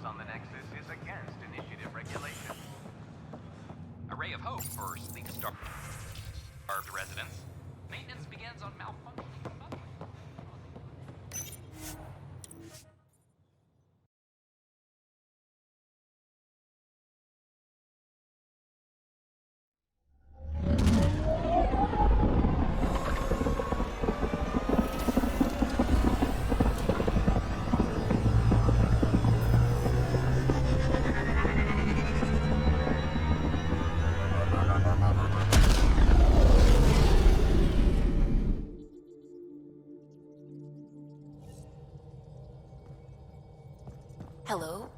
on the Nexus is against initiative regulation. A ray of hope for sleep-starved residents. Maintenance begins on malfunctioning buttons. Hello?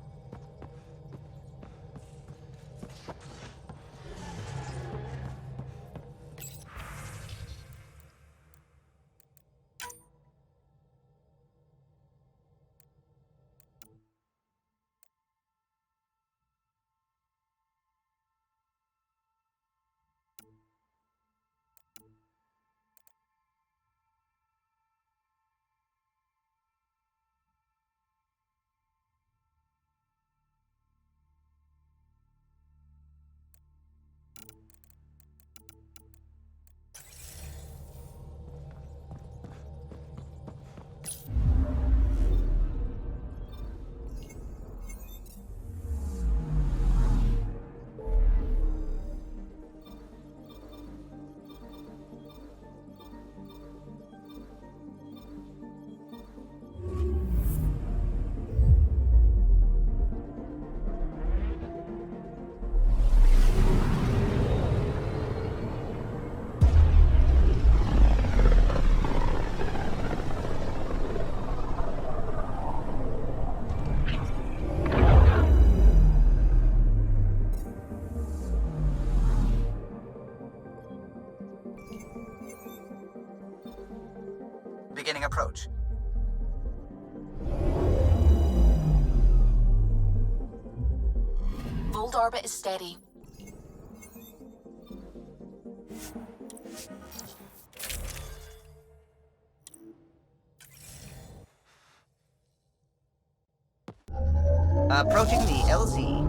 Beginning approach. Volt orbit is steady. Approaching the LZ.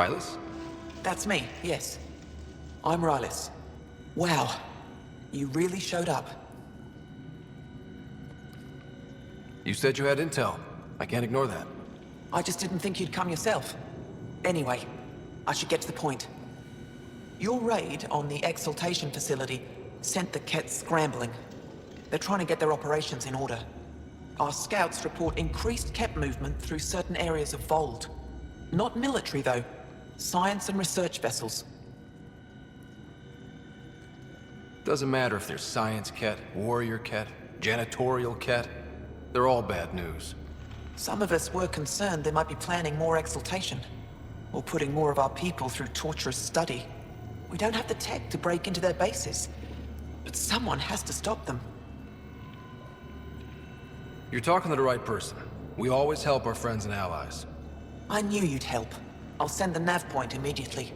Rylus? That's me, yes. I'm Rylus. Wow. You really showed up. You said you had intel. I can't ignore that. I just didn't think you'd come yourself. Anyway, I should get to the point. Your raid on the exaltation facility sent the Kets scrambling. They're trying to get their operations in order. Our scouts report increased Ket movement through certain areas of Vold. Not military, though. Science and research vessels. Doesn't matter if they're science Ket, warrior Ket, janitorial Ket. They're all bad news. Some of us were concerned they might be planning more exaltation, or putting more of our people through torturous study. We don't have the tech to break into their bases, but someone has to stop them. You're talking to the right person. We always help our friends and allies. I knew you'd help. I'll send the nav point immediately.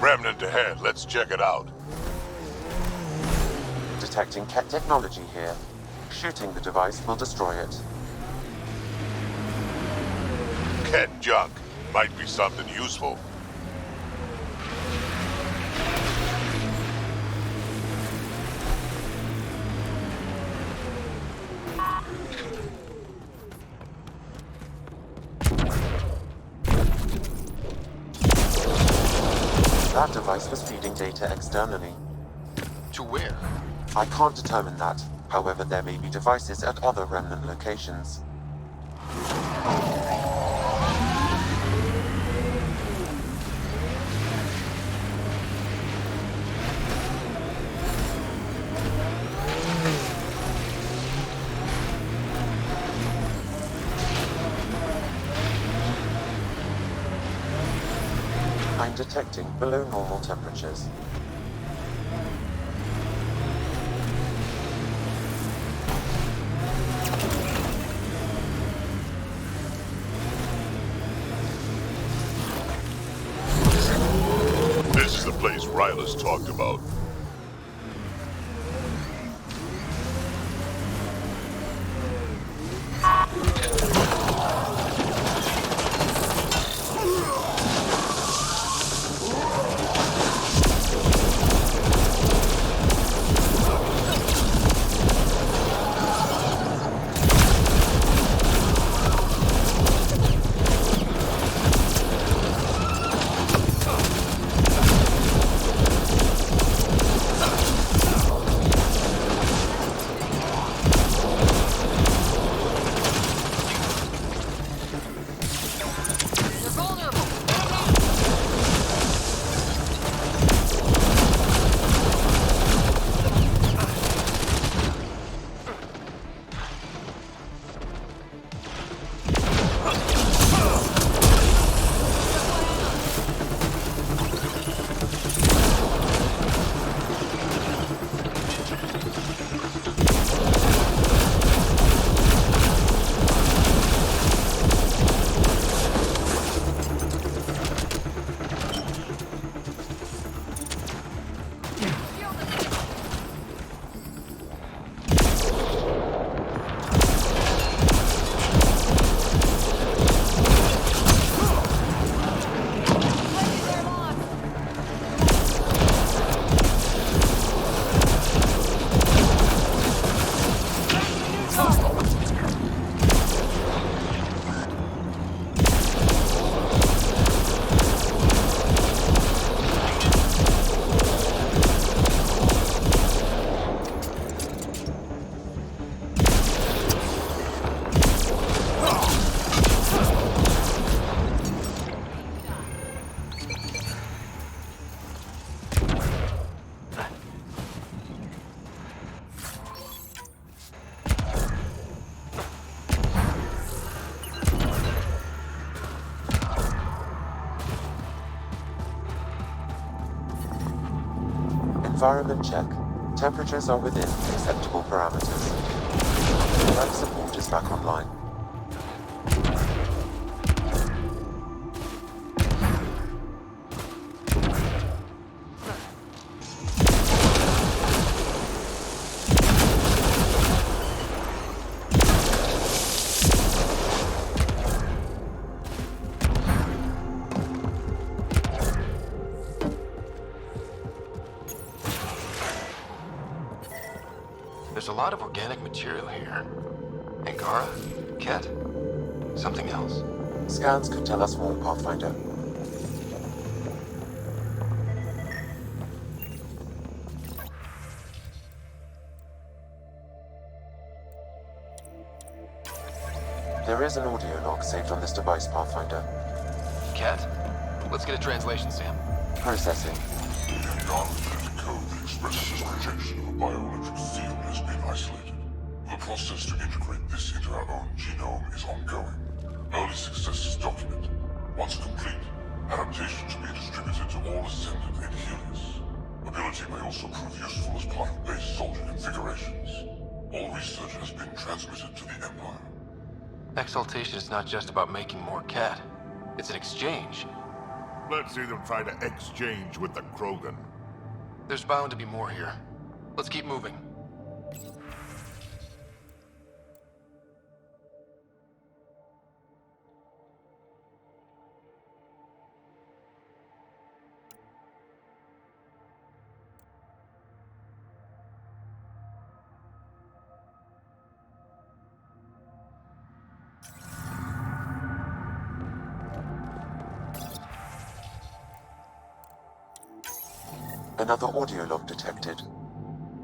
Remnant ahead, let's check it out. Detecting Ket technology here. Shooting the device will destroy it. Ket junk. Might be something useful. That device was feeding data externally. To where? I can't determine that. However, there may be devices at other Remnant locations. I'm detecting below normal temperatures. This is the place Rylus talked about. Environment check. Temperatures are within acceptable parameters. Life support is back online. There's a lot of organic material here. Angara? Ket? Something else? Scans could tell us more, Pathfinder. There is an audio log saved on this device, Pathfinder. Ket? Let's get a translation, Sam. Processing. The Andromeda code that expresses rejection of a bioelectric field has been isolated. The process to integrate this into our own genome is ongoing. Early success is documented. Once complete, adaptations will be distributed to all Ascendant and Helios. Ability may also prove useful as part of base soldier configurations. All research has been transmitted to the Empire. Exaltation is not just about making more Ket. It's an exchange. Let's see them try to exchange with the Krogan. There's bound to be more here. Let's keep moving. Another audio log detected.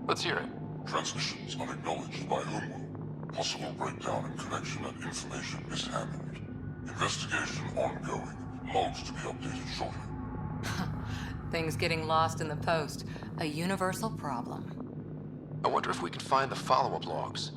Let's hear it. Transmissions unacknowledged by Homeworld. Possible breakdown in connection and information mishandled. Investigation ongoing. Logs to be updated shortly. Things getting lost in the post. A universal problem. I wonder if we can find the follow-up logs.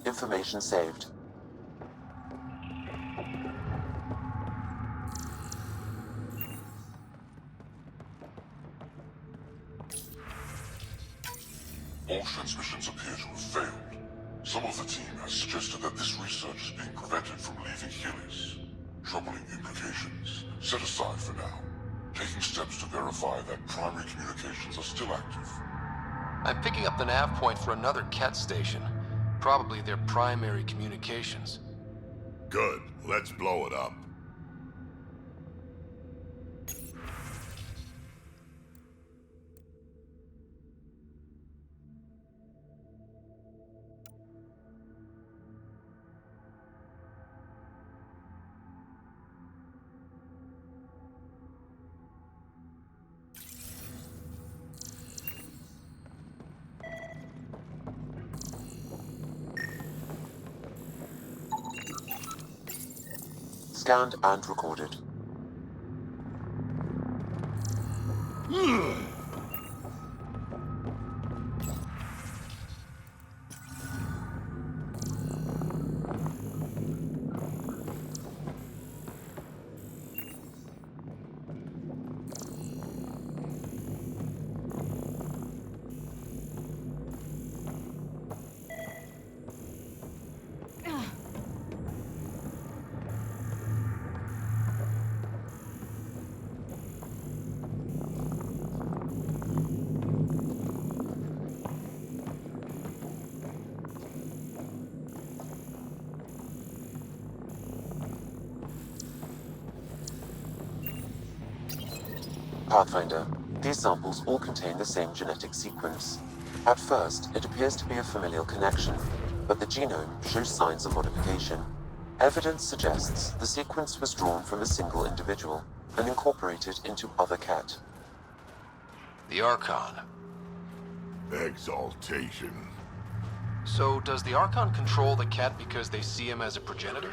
Information saved. All transmissions appear to have failed. Some of the team has suggested that this research is being prevented from leaving Helios. Troubling implications. Set aside for now. Taking steps to verify that primary communications are still active. I'm picking up the nav point for another Ket station. Probably their primary communications. Good. Let's blow it up. Scanned and recorded. Pathfinder, these samples all contain the same genetic sequence. At first, it appears to be a familial connection, but the genome shows signs of modification. Evidence suggests the sequence was drawn from a single individual and incorporated into other cat. The Archon. Exaltation. So, does the Archon control the cat because they see him as a progenitor?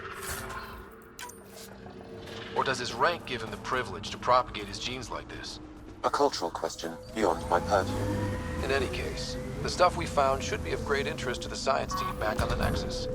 Or does his rank give him the privilege to propagate his genes like this? A cultural question beyond my purview. In any case, the stuff we found should be of great interest to the science team back on the Nexus.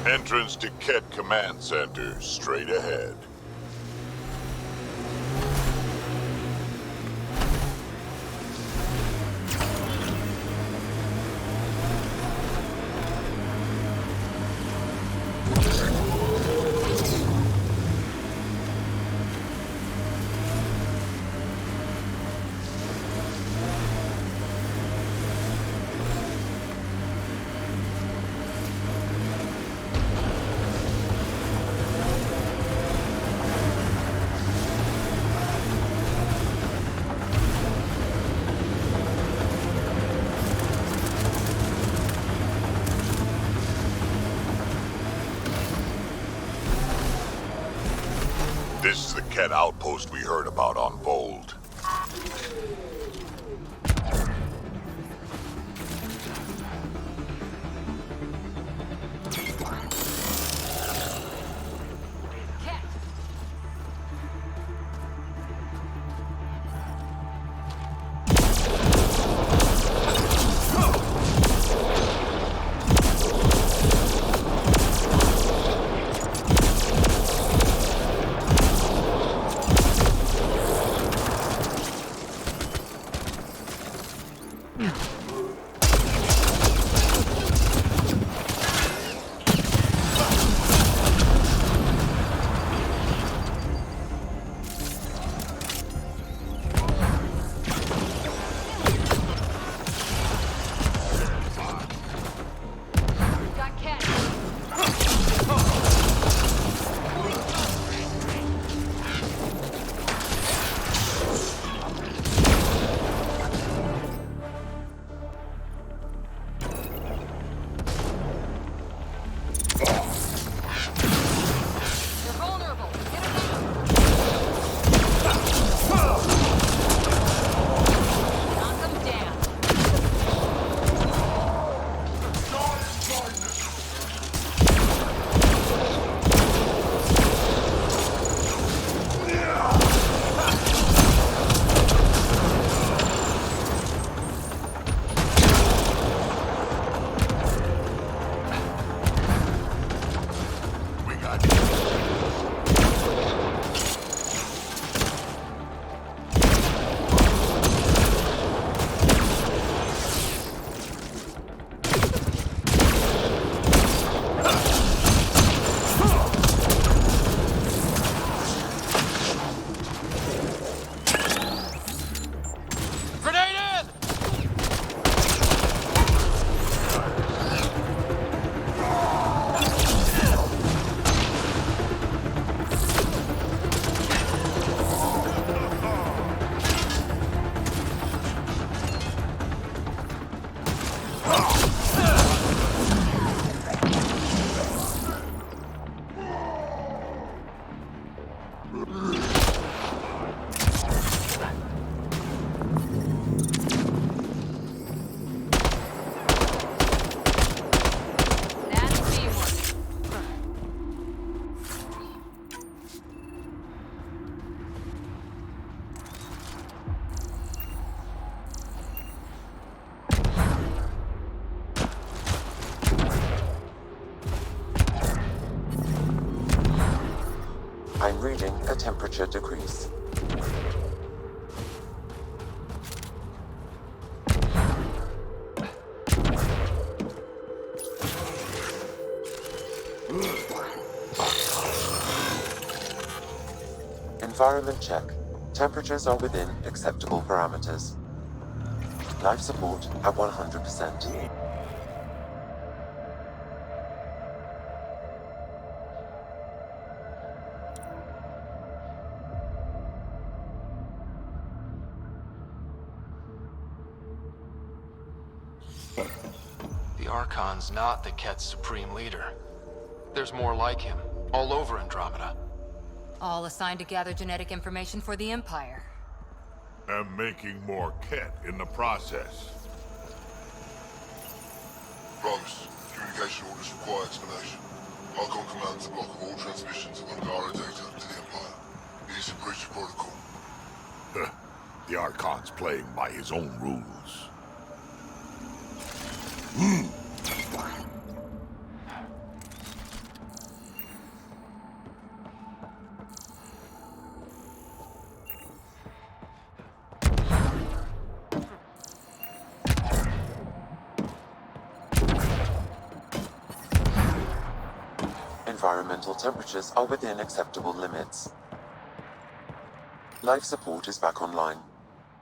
Entrance to Ket Command Center, straight ahead. This is the Ket outpost we heard about on Vold. I'm reading a temperature decrease. Environment check. Temperatures are within acceptable parameters. Life support at 100%. The Archon's not the Ket's supreme leader. There's more like him, all over Andromeda. All assigned to gather genetic information for the Empire. And making more Ket in the process. Promise. Communication orders require explanation. Archon commands a block of all transmissions of Angara data to the Empire. It is a breach of protocol. The Archon's playing by his own rules. Environmental temperatures are within acceptable limits. Life support is back online.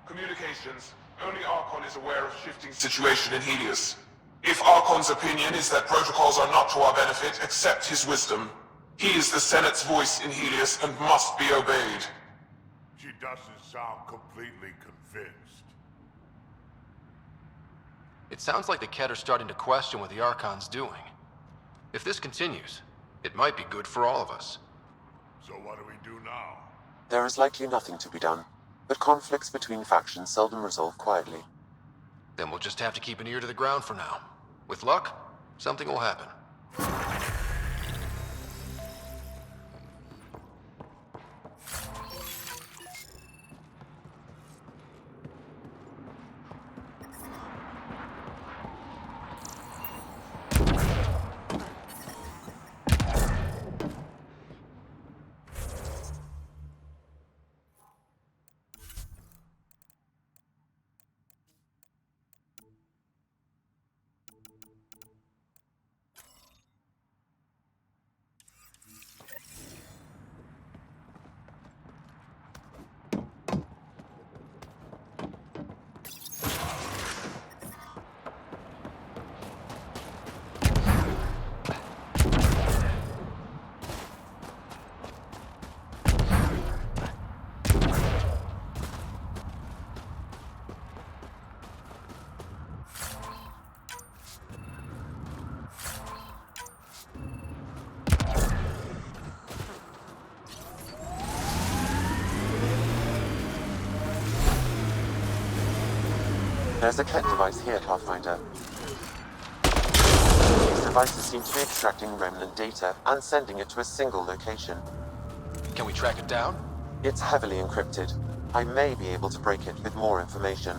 Communications. Only Archon is aware of shifting situation in Helios. If Archon's opinion is that protocols are not to our benefit, accept his wisdom. He is the Senate's voice in Helios and must be obeyed. She doesn't sound completely convinced. It sounds like the Ket are starting to question what the Archon's doing. If this continues, it might be good for all of us. So what do we do now? There is likely nothing to be done, but conflicts between factions seldom resolve quietly. Then we'll just have to keep an ear to the ground for now. With luck, something will happen. There's a Ket device here, Pathfinder. These devices seem to be extracting remnant data and sending it to a single location. Can we track it down? It's heavily encrypted. I may be able to break it with more information.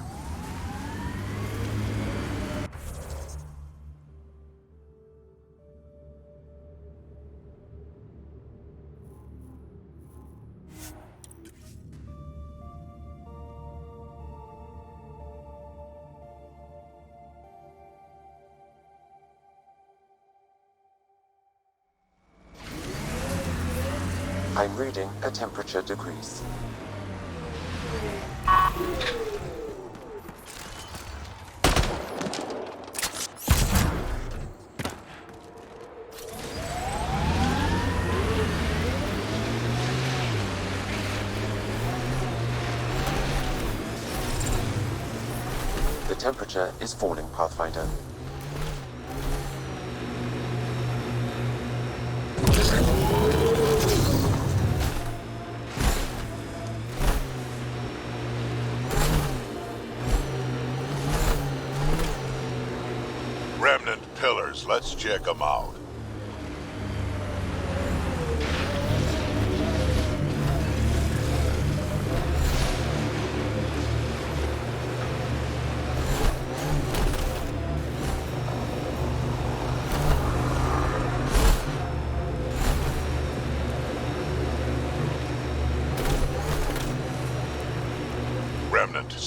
I'm reading a temperature decrease. The temperature is falling, Pathfinder. Remnant pillars, let's check them out.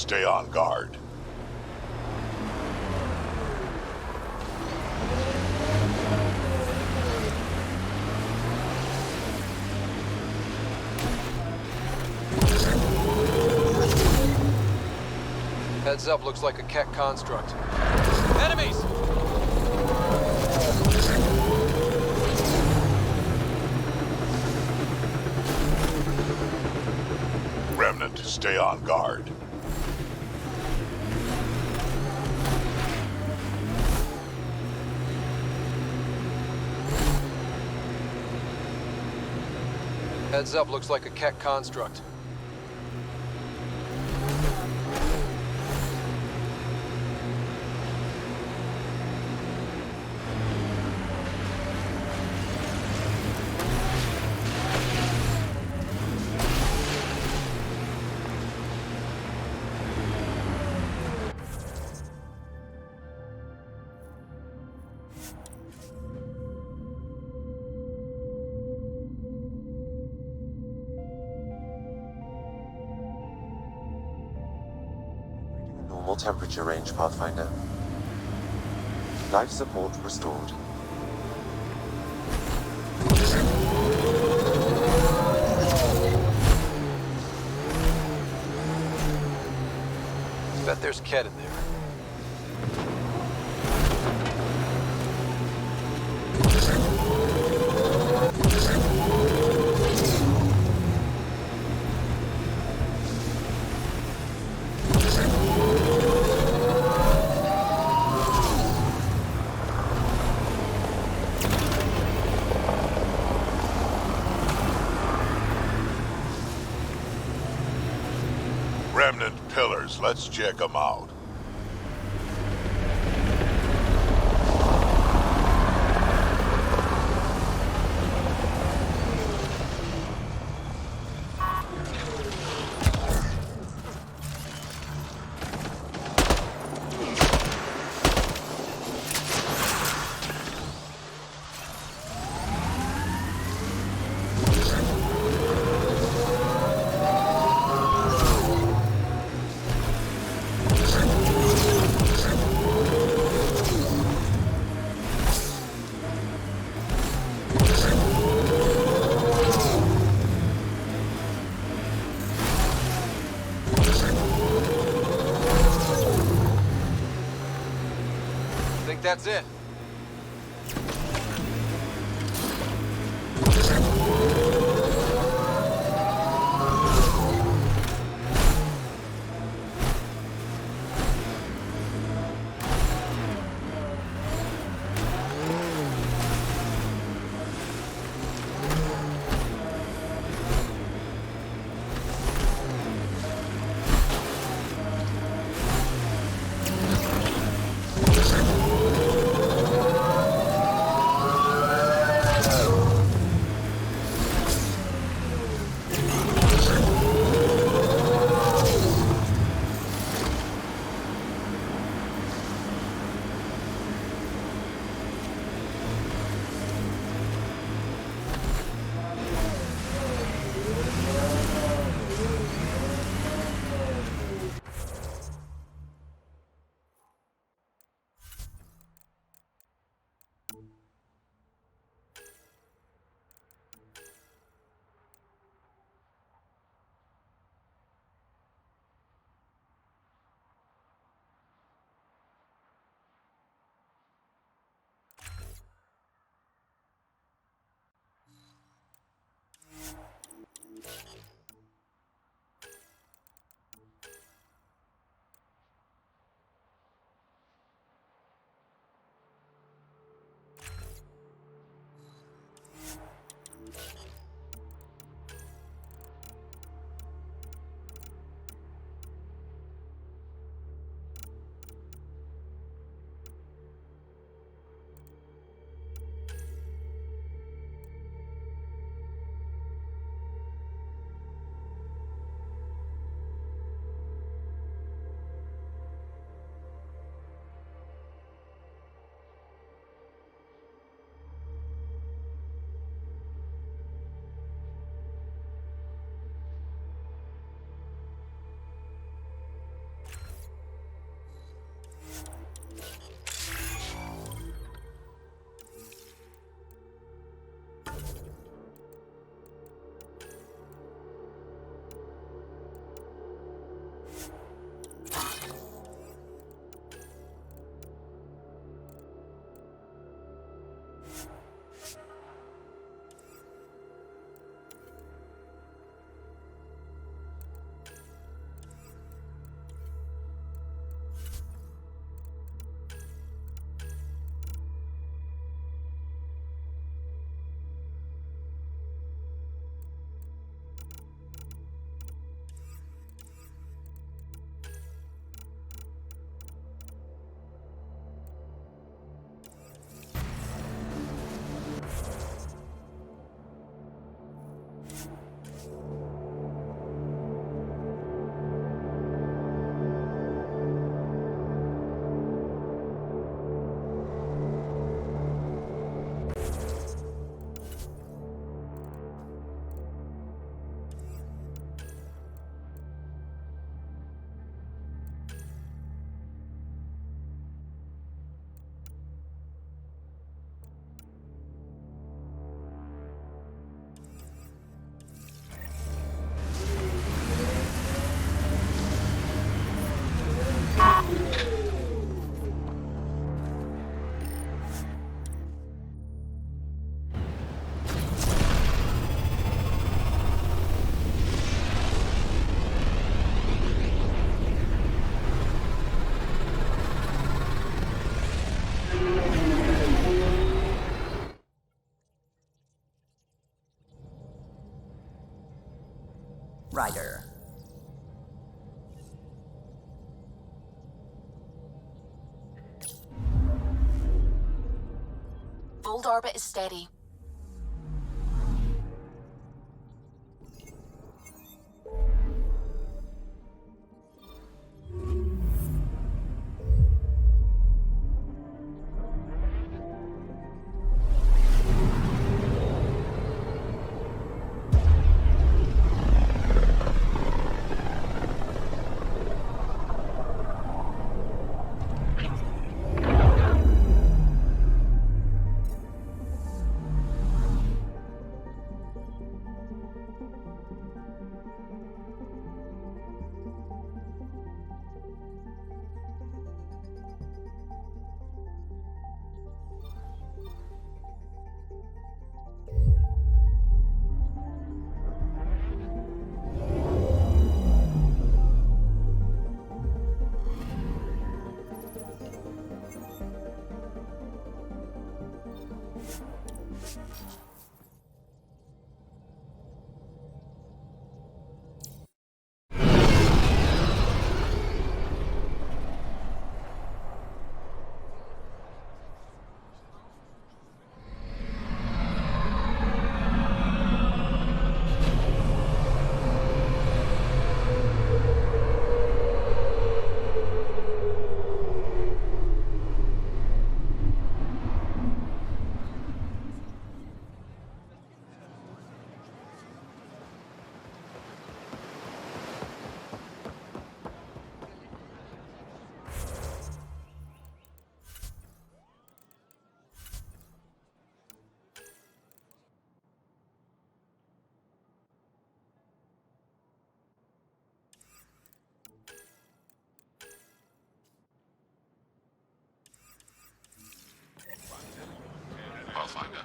stay on guard. Heads up, looks like a Kett construct. Enemies! Remnant, stay on guard. Heads up, looks like a Kett construct. Normal temperature range, Pathfinder. Life support restored. Bet there's Kett in there. Remnant pillars, let's check them out. Think that's it. Ryder. Fold orbit is steady. Pathfinder.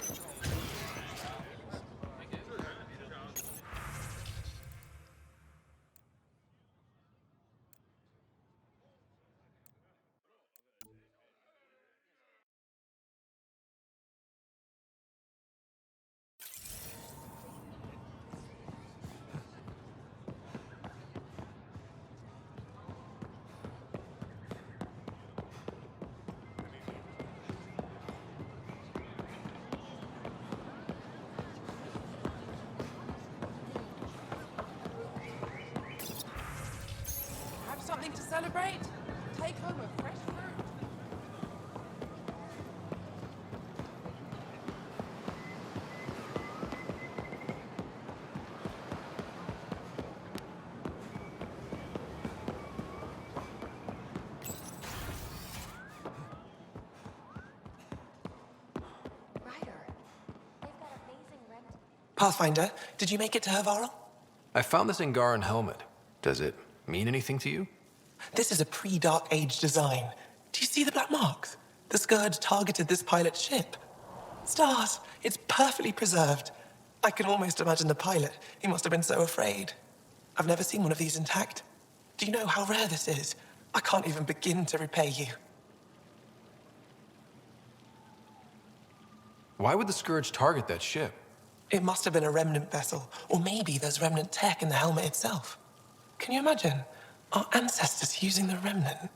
Have something to celebrate? Take home a fresh fruit. Pathfinder, did you make it to Hervarl? I found this Angaran helmet. Does it mean anything to you? This is a pre-Dark Age design. Do you see the black marks? The Scourge targeted this pilot's ship. Stars, it's perfectly preserved. I can almost imagine the pilot. He must have been so afraid. I've never seen one of these intact. Do you know how rare this is? I can't even begin to repay you. Why would the Scourge target that ship? It must have been a remnant vessel, or maybe there's remnant tech in the helmet itself. Can you imagine? Our ancestors using the remnant.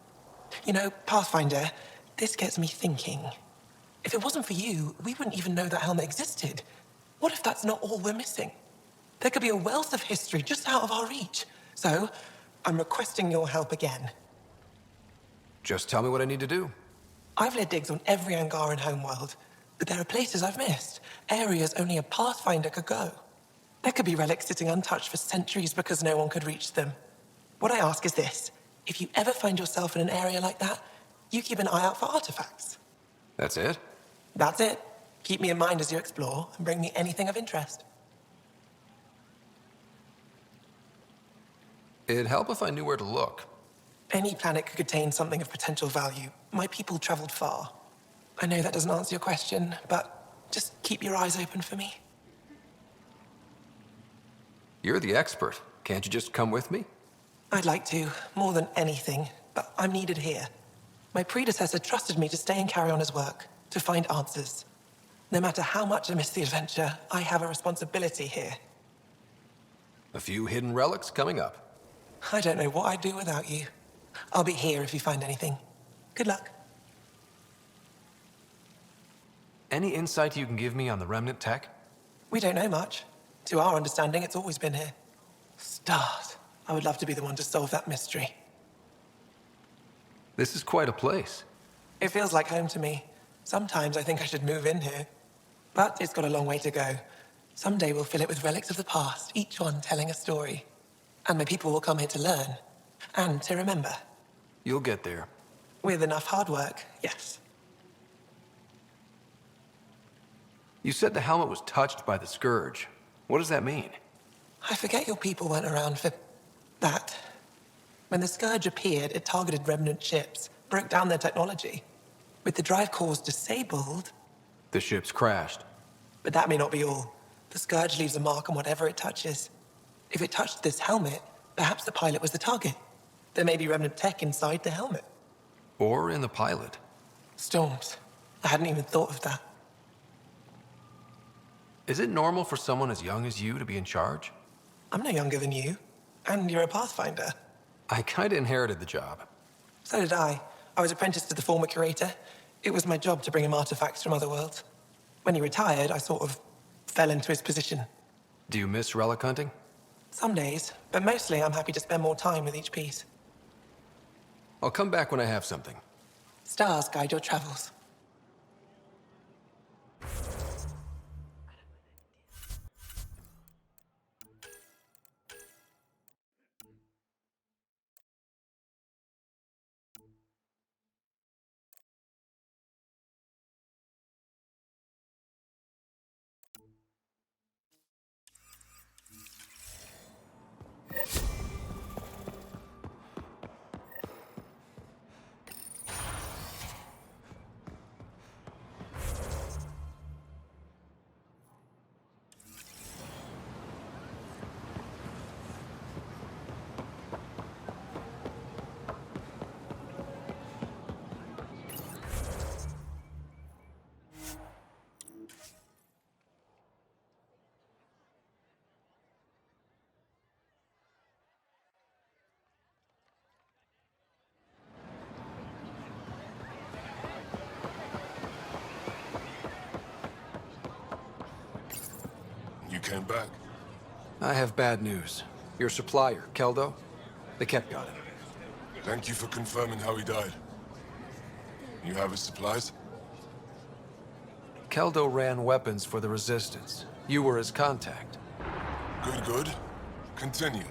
You know, Pathfinder, this gets me thinking. If it wasn't for you, we wouldn't even know that helmet existed. What if that's not all we're missing? There could be a wealth of history just out of our reach. So, I'm requesting your help again. Just tell me what I need to do. I've led digs on every Angaran homeworld, but there are places I've missed, areas only a Pathfinder could go. There could be relics sitting untouched for centuries because no one could reach them. What I ask is this: if you ever find yourself in an area like that, you keep an eye out for artifacts. That's it? That's it. Keep me in mind as you explore and bring me anything of interest. It'd help if I knew where to look. Any planet could contain something of potential value. My people traveled far. I know that doesn't answer your question, but just keep your eyes open for me. You're the expert. Can't you just come with me? I'd like to, more than anything, but I'm needed here. My predecessor trusted me to stay and carry on his work, to find answers. No matter how much I miss the adventure, I have a responsibility here. A few hidden relics coming up. I don't know what I'd do without you. I'll be here if you find anything. Good luck. Any insight you can give me on the remnant tech? We don't know much. To our understanding, it's always been here. Stars. I would love to be the one to solve that mystery. This is quite a place. It feels like home to me. Sometimes I think I should move in here. But it's got a long way to go. Someday we'll fill it with relics of the past, each one telling a story. And my people will come here to learn. And to remember. You'll get there. With enough hard work, yes. You said the helmet was touched by the Scourge. What does that mean? I forget your people weren't around for that. When the Scourge appeared, it targeted remnant ships, broke down their technology. With the drive cores disabled... The ships crashed. But that may not be all. The Scourge leaves a mark on whatever it touches. If it touched this helmet, perhaps the pilot was the target. There may be remnant tech inside the helmet. Or in the pilot. Storms. I hadn't even thought of that. Is it normal for someone as young as you to be in charge? I'm no younger than you. And you're a Pathfinder. I kinda inherited the job. So did I. I was apprenticed to the former curator. It was my job to bring him artifacts from other worlds. When he retired, I sort of fell into his position. Do you miss relic hunting? Some days, but mostly I'm happy to spend more time with each piece. I'll come back when I have something. Stars guide your travels. You came back. I have bad news. Your supplier, Keldo, the Ket got him. Thank you for confirming how he died. You have his supplies? Keldo ran weapons for the Resistance. You were his contact. Good. Continue.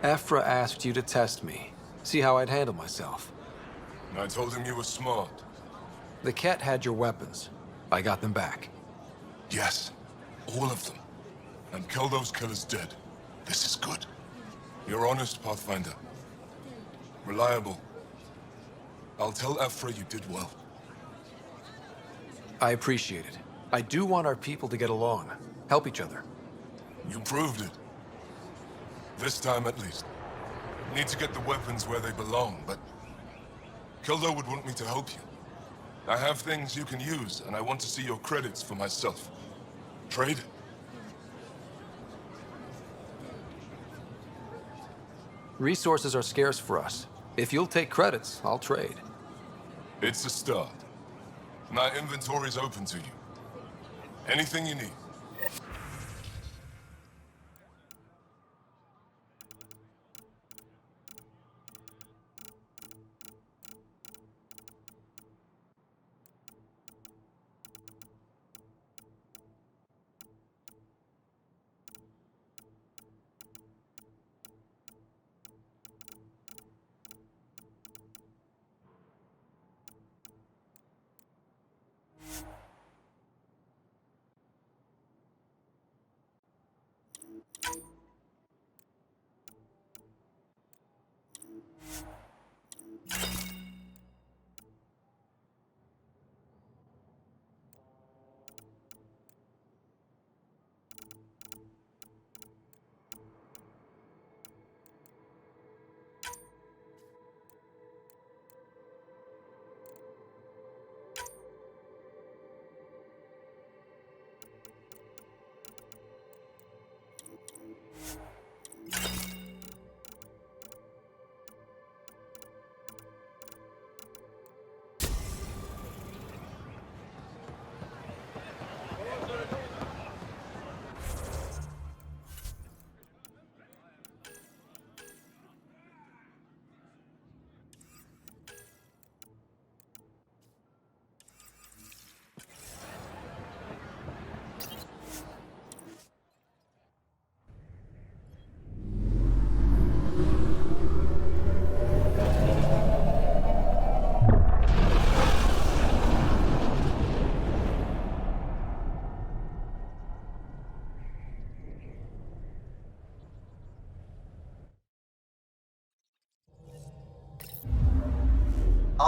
Afra asked you to test me, see how I'd handle myself. I told him you were smart. The Ket had your weapons. I got them back. Yes, all of them. And Keldo's killer's dead. This is good. You're honest, Pathfinder. Reliable. I'll tell Afra you did well. I appreciate it. I do want our people to get along, help each other. You proved it. This time at least. Need to get the weapons where they belong, but... Keldo would want me to help you. I have things you can use, and I want to see your credits for myself. Trade? Resources are scarce for us. If you'll take credits, I'll trade. It's a start. My inventory's open to you. Anything you need.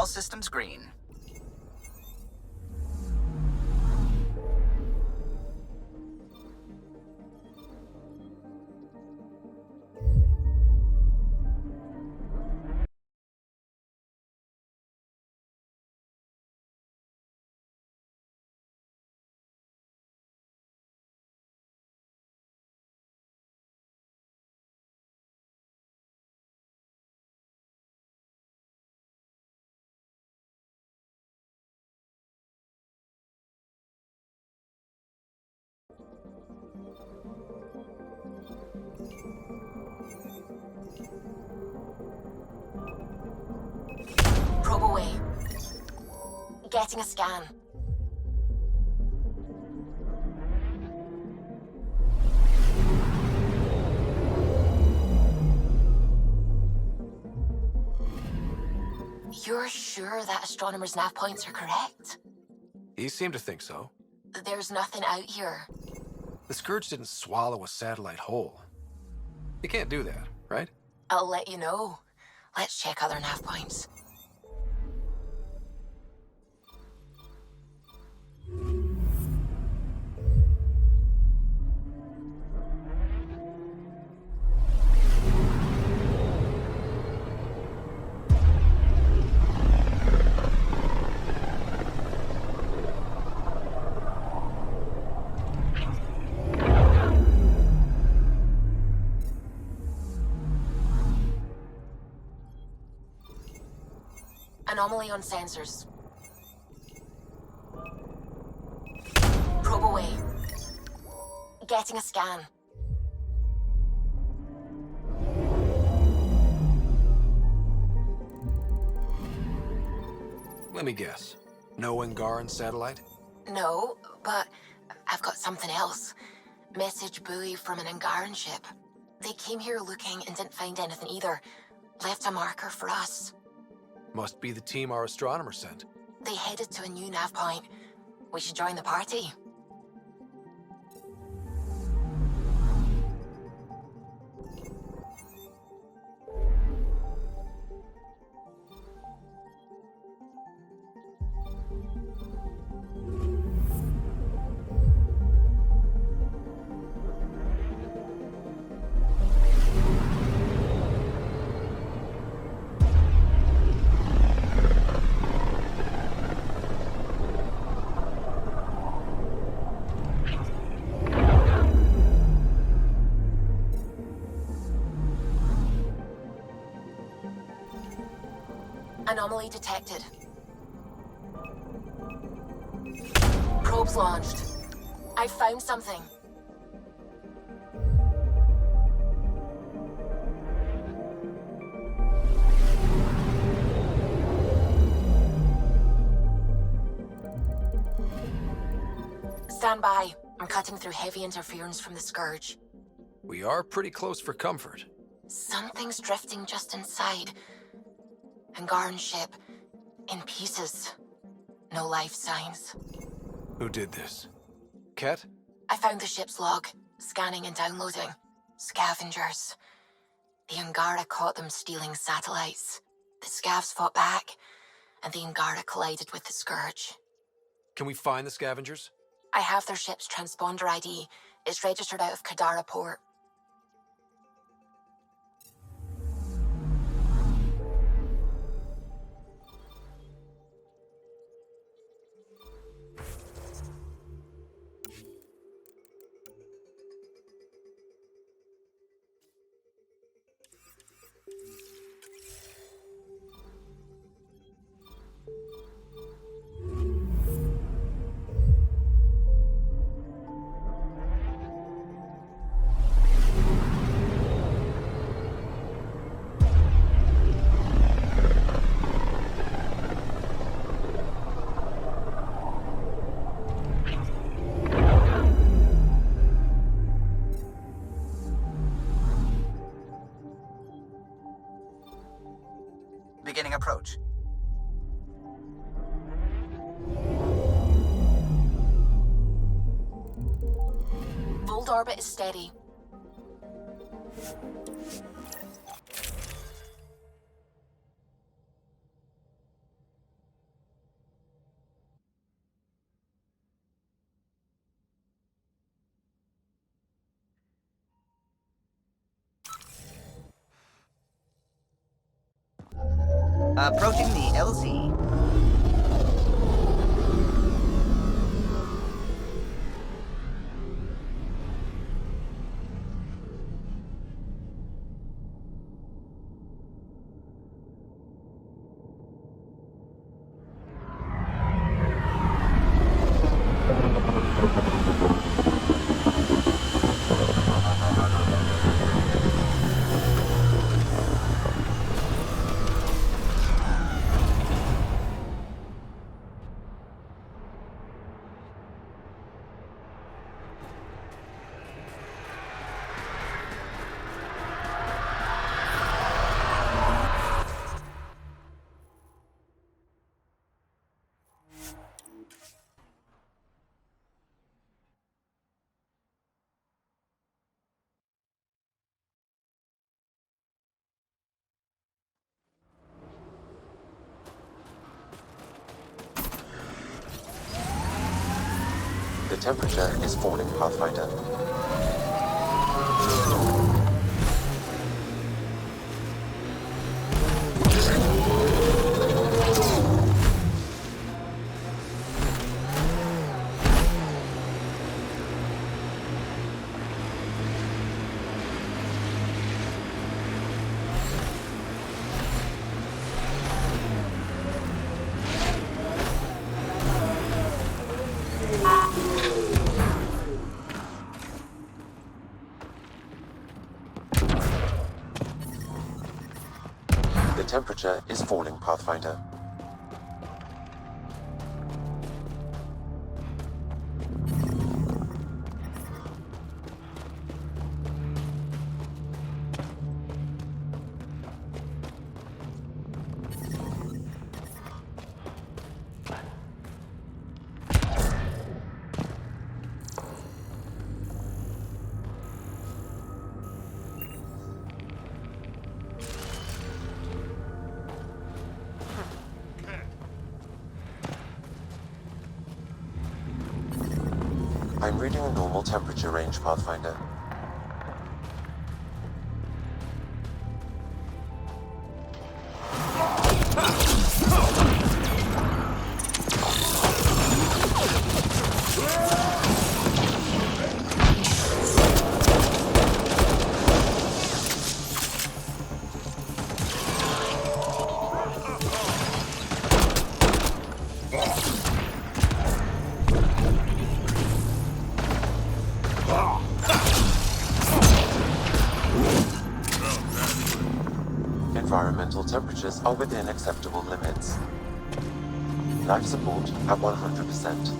All systems green. Probe away. Getting a scan. You're sure that astronomers' nav points are correct? He seemed to think so. There's nothing out here. The Scourge didn't swallow a satellite whole. You can't do that, right? I'll let you know. Let's check other nav points. Anomaly on sensors. Probe away. Getting a scan. Let me guess. No Angaran satellite? No, but I've got something else. Message buoy from an Angaran ship. They came here looking and didn't find anything either. Left a marker for us. Must be the team our astronomer sent. They headed to a new nav point. We should join the party. Anomaly detected. Probes launched. I found something. Stand by. I'm cutting through heavy interference from the Scourge. We are pretty close for comfort. Something's drifting just inside. Angaran ship. In pieces. No life signs. Who did this? Ket? I found the ship's log. Scanning and downloading. Scavengers. The Angara caught them stealing satellites. The Scavs fought back, and the Angara collided with the Scourge. Can we find the scavengers? I have their ship's transponder ID. It's registered out of Kadara port. Beginning approach. Bold orbit is steady. Approaching the LZ. The temperature is falling, Pathfinder. The temperature is falling, Pathfinder. I'm reading a normal temperature range, Pathfinder. Environmental temperatures are within acceptable limits. Life support at 100%.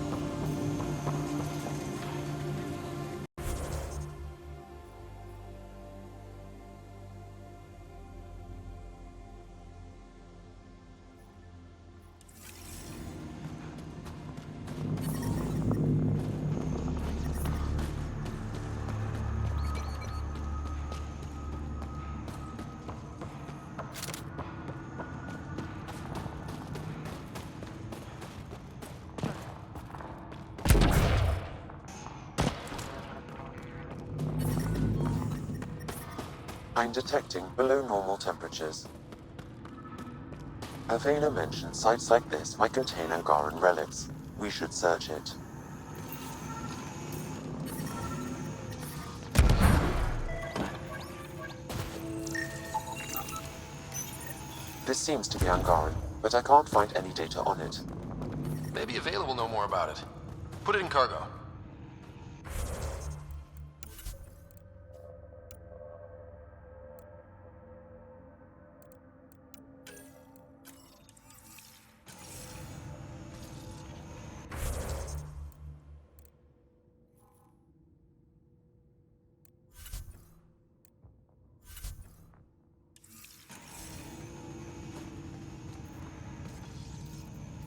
I'm detecting below normal temperatures. Avena mentioned sites like this might contain Angaran relics. We should search it. This seems to be Angaran, but I can't find any data on it. Maybe Avela will know more about it. Put it in cargo.